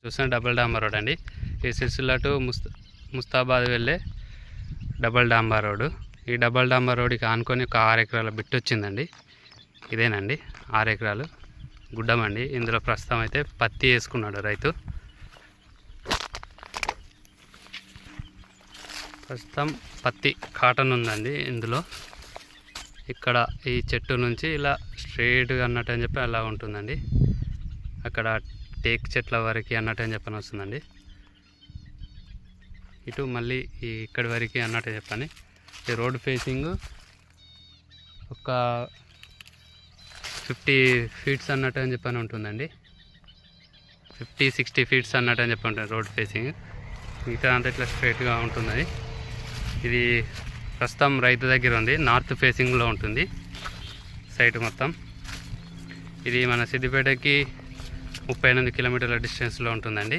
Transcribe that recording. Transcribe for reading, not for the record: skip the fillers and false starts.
చూస్తున్న double డాంబర్ road అండి. ఈ సిరిసిల్ల టు ముస్తాబాద్ వెళ్ళే డబుల్ డాంబర్ రోడ్డు. ఈ డబుల్ డాంబర్ రోడ్డుకి ఆనుకొని ఒక 6 ఎకరాల బిట్ వచ్చిందండి. ఇదేనండి 6 ఎకరాలు గుడ్డమండి. ఇందులో ప్రస్తుతం అయితే పత్తి వేసుకున్నాడు రైతు. ప్రస్తుతం పత్తి కాటన్ ఉందండి ఇందులో. ఇక్కడ ఈ చెట్టు నుంచి ఇలా స్ట్రైట్గా అన్నట్టు అని చెప్పి అలా ఉంటుందండి. అక్కడ టేక్ చెట్ల వరకు అన్నట్టు అని చెప్పని వస్తుందండి. ఇటు మళ్ళీ ఇక్కడి వరకు అన్నట్టు చెప్పని. ఈ రోడ్ ఫేసింగ్ ఒక 50 ఫీట్స్ అన్నట్టు అని చెప్పని ఉంటుందండి. 50-60 ఫీట్స్ అన్నట్టు అని చెప్పి ఉంటుంది రోడ్ ఫేసింగ్. మిగతా అంతా ఇట్లా స్ట్రైట్గా ఉంటుందని. ఇది ప్రస్తుతం రైతు దగ్గర ఉంది. నార్త్ ఫేసింగ్లో ఉంటుంది సైట్ మొత్తం. ఇది మన సిద్దిపేటకి 38 కిలోమీటర్ల డిస్టెన్స్లో ఉంటుందండి.